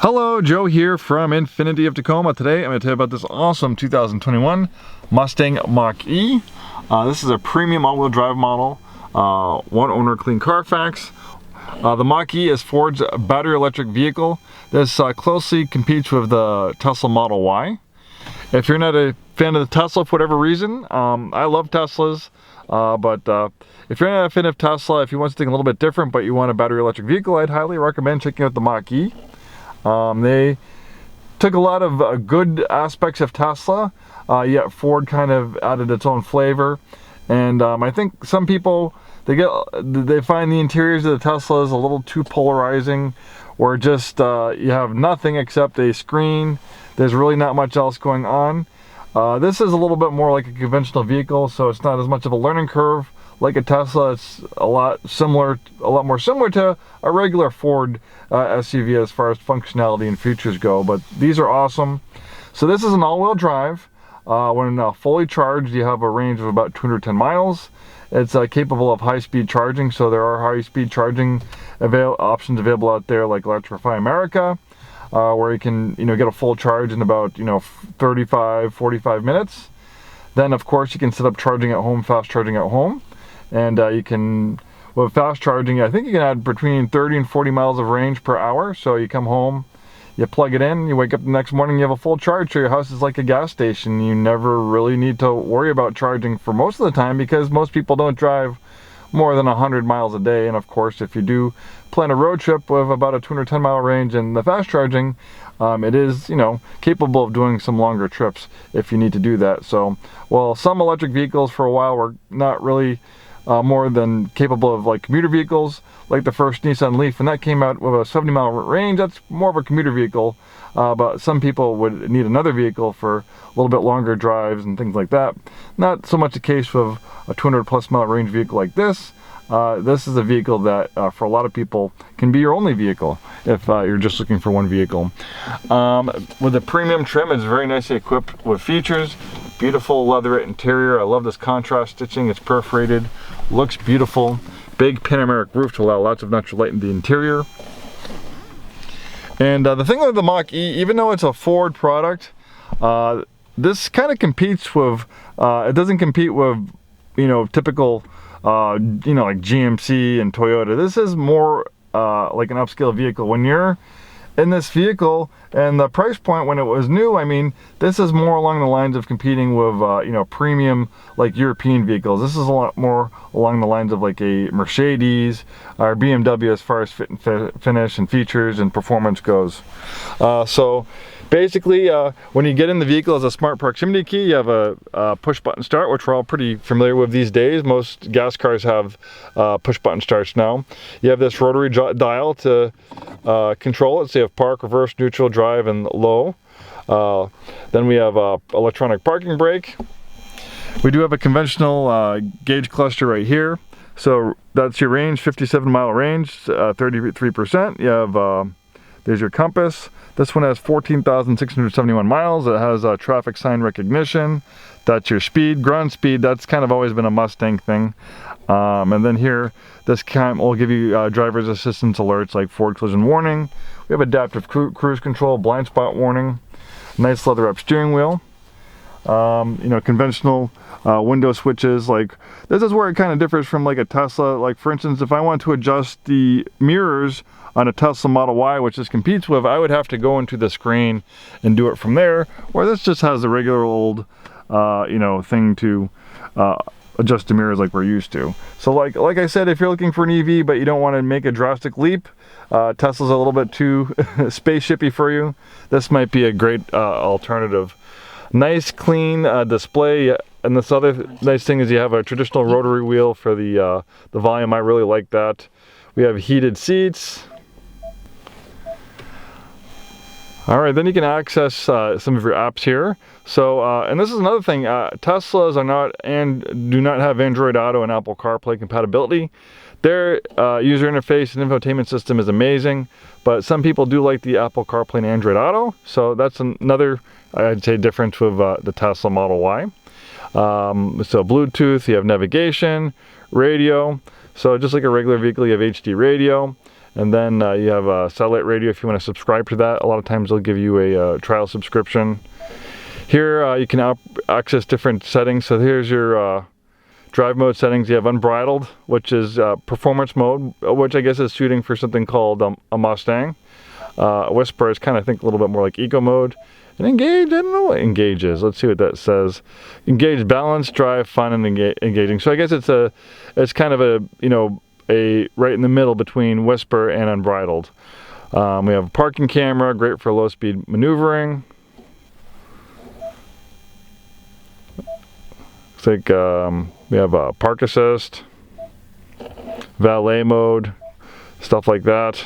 Hello, Joe here from Infiniti of Tacoma. Today I'm going to tell you about this awesome 2021 Mustang Mach E. This is a premium all-wheel drive model, one owner clean Carfax. The Mach E is Ford's battery electric vehicle. This closely competes with the Tesla Model Y. If you're not a fan of the Tesla for whatever reason, I love Teslas, but if you're not a fan of Tesla, if you want something a little bit different but you want a battery electric vehicle, I'd highly recommend checking out the Mach E. They took a lot of good aspects of Tesla, yet Ford kind of added its own flavor. And I think some people, they find the interiors of the Teslas a little too polarizing, or just you have nothing except a screen. There's really not much else going on. This is a little bit more like a conventional vehicle, so it's not as much of a learning curve like a Tesla. It's a lot more similar to a regular Ford SUV as far as functionality and features go, but these are awesome. So this is an all-wheel drive. When fully charged, you have a range of about 210 miles. It's capable of high-speed charging, so there are high-speed charging options available out there like Electrify America, where you can get a full charge in about 35-45 minutes. Then of course you can set up charging at home, fast charging at home. And you can, with fast charging, I think you can add between 30 and 40 miles of range per hour. So you come home, you plug it in, you wake up the next morning, you have a full charge. So your house is like a gas station. You never really need to worry about charging for most of the time, because most people don't drive more than 100 miles a day. And of course, if you do plan a road trip with about a 210 mile range and the fast charging, it is, capable of doing some longer trips if you need to do that. So, well, some electric vehicles for a while were not really more than capable of like commuter vehicles, like the first Nissan Leaf, and that came out with a 70-mile range. That's more of a commuter vehicle, but some people would need another vehicle for a little bit longer drives and things like that. Not so much the case with a 200+ mile range vehicle like this. This is a vehicle that for a lot of people can be your only vehicle if you're just looking for one vehicle. With the premium trim, it's very nicely equipped with features. Beautiful leatherette interior. I love this contrast stitching. It's perforated, looks beautiful. Big panoramic roof to allow lots of natural light in the interior. And the thing with the Mach E, even though it's a Ford product, this kind of competes with, it doesn't compete with, typical, like GMC and Toyota. This is more like an upscale vehicle. When you're in this vehicle and the price point when it was new, I mean, this is more along the lines of competing with premium like European vehicles. This is a lot more along the lines of like a Mercedes or BMW as far as fit and finish and features and performance goes. So basically, when you get in the vehicle as a smart proximity key, you have a push button start, which we're all pretty familiar with these days. Most gas cars have push button starts now. You have this rotary dial to control it. So you have park, reverse, neutral, drive, and low. Then we have electronic parking brake. We do have a conventional gauge cluster right here. So that's your range, 57-mile range, 33%. You have there's your compass. This one has 14,671 miles. It has traffic sign recognition. That's your speed, ground speed. That's kind of always been a Mustang thing. And then here, this will give you driver's assistance alerts like forward collision warning. We have adaptive cruise control, blind spot warning, nice leather up steering wheel. Conventional window switches. Like, this is where it kind of differs from like a Tesla. Like, for instance, if I want to adjust the mirrors on a Tesla Model Y, which this competes with, I would have to go into the screen and do it from there, where this just has the regular old thing to adjust the mirrors like we're used to. So like I said, if you're looking for an EV but you don't want to make a drastic leap, Tesla's a little bit too spaceshipy for you, this might be a great alternative. Nice clean display, and this other nice thing is you have a traditional rotary wheel for the volume. I really like that. We have heated seats. All right, then you can access some of your apps here. So, and this is another thing, Teslas are not and do not have Android Auto and Apple CarPlay compatibility. Their user interface and infotainment system is amazing, but some people do like the Apple CarPlay and Android Auto. So that's another, I'd say, difference with the Tesla Model Y. So Bluetooth, you have navigation, radio. So just like a regular vehicle, you have HD radio. And then you have a satellite radio if you want to subscribe to that. A lot of times they'll give you a trial subscription. Here you can access different settings. So here's your drive mode settings. You have unbridled, which is performance mode, which I guess is suiting for something called a Mustang. Whisper is kind of, I think, a little bit more like eco mode. And engage, I don't know what engage is. Let's see what that says. Engage, balance, drive, fun, and engaging. So I guess it's kind of a, you know, a right in the middle between whisper and unbridled. We have a parking camera, great for low speed maneuvering. Looks like we have a park assist, valet mode, stuff like that.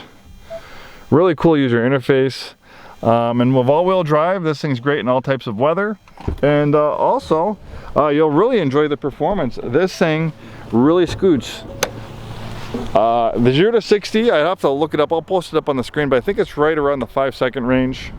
Really cool user interface. And with all-wheel drive, this thing's great in all types of weather. And also, you'll really enjoy the performance. This thing really scoots. The 0 to 60, I'd have to look it up. I'll post it up on the screen, but I think it's right around the 5-second range.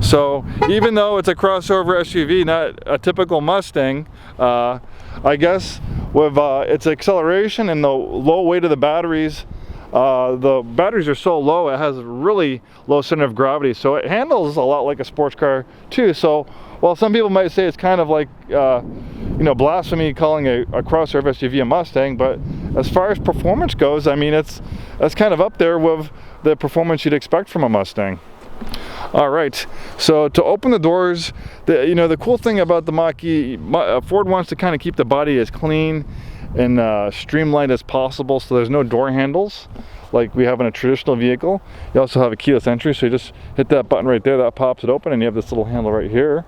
So even though it's a crossover SUV, not a typical Mustang, I guess with its acceleration and the low weight of the batteries are so low, it has really low center of gravity, so it handles a lot like a sports car too. So while some people might say it's kind of like you know, blasphemy calling a crossover SUV a Mustang, but as far as performance goes, I mean, that's kind of up there with the performance you'd expect from a Mustang. All right, so to open the doors, you know, the cool thing about the Mach E, Ford wants to kind of keep the body as clean and streamlined as possible, so there's no door handles like we have in a traditional vehicle. You also have a keyless entry, so you just hit that button right there, that pops it open, and you have this little handle right here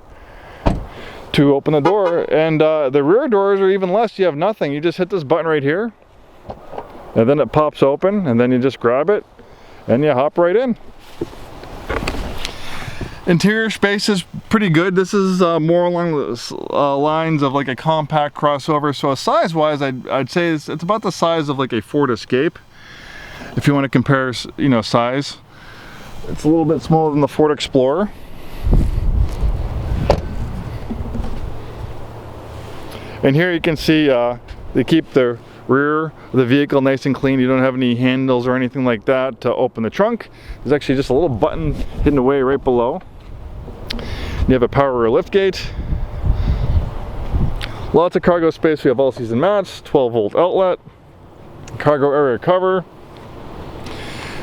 to open the door. And the rear doors are even less. You have nothing. You just hit this button right here, and then it pops open, and then you just grab it and you hop right in. Interior space is pretty good. This is more along the lines of like a compact crossover. So size wise, I'd say it's about the size of like a Ford Escape. If you want to compare, you know, size, it's a little bit smaller than the Ford Explorer. And here you can see they keep the rear of the vehicle nice and clean. You don't have any handles or anything like that to open the trunk. There's actually just a little button hidden away right below. You have a power rear lift gate. Lots of cargo space. We have all season mats, 12-volt outlet, cargo area cover.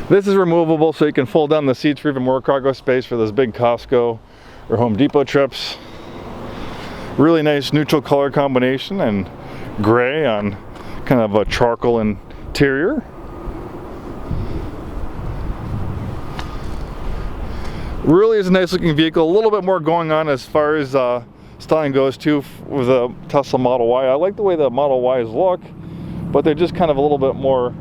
This is removable, so you can fold down the seats for even more cargo space for those big Costco or Home Depot trips. Really nice neutral color combination and gray on kind of a charcoal interior. Really is a nice looking vehicle. A little bit more going on as far as styling goes too with the Tesla Model Y. I like the way the Model Ys look, but they're just kind of a little bit more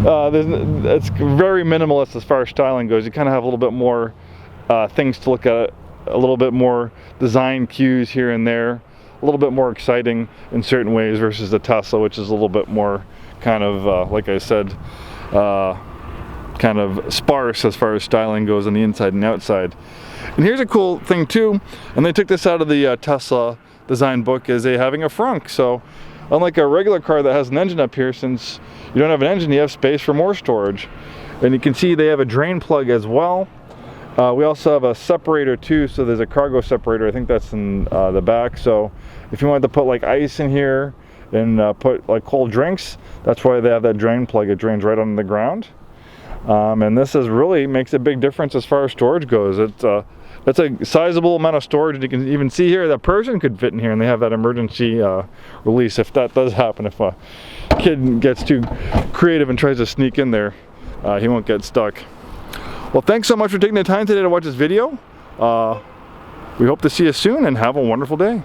it's very minimalist as far as styling goes. You kind of have a little bit more things to look at, a little bit more design cues here and there, a little bit more exciting in certain ways versus the Tesla, which is a little bit more kind of like I said, kind of sparse as far as styling goes on the inside and outside. And here's a cool thing too, and they took this out of the Tesla design book, is they having a frunk. So unlike a regular car that has an engine up here, since you don't have an engine, you have space for more storage. And you can see they have a drain plug as well. We also have a separator too, so there's a cargo separator. I think that's in the back. So if you wanted to put like ice in here and put like cold drinks, that's why they have that drain plug. It drains right on the ground. And this really makes a big difference as far as storage goes. It's a sizable amount of storage. You can even see here that person could fit in here, and they have that emergency release if that does happen. If a kid gets too creative and tries to sneak in there, he won't get stuck. Well, thanks so much for taking the time today to watch this video. We hope to see you soon, and have a wonderful day.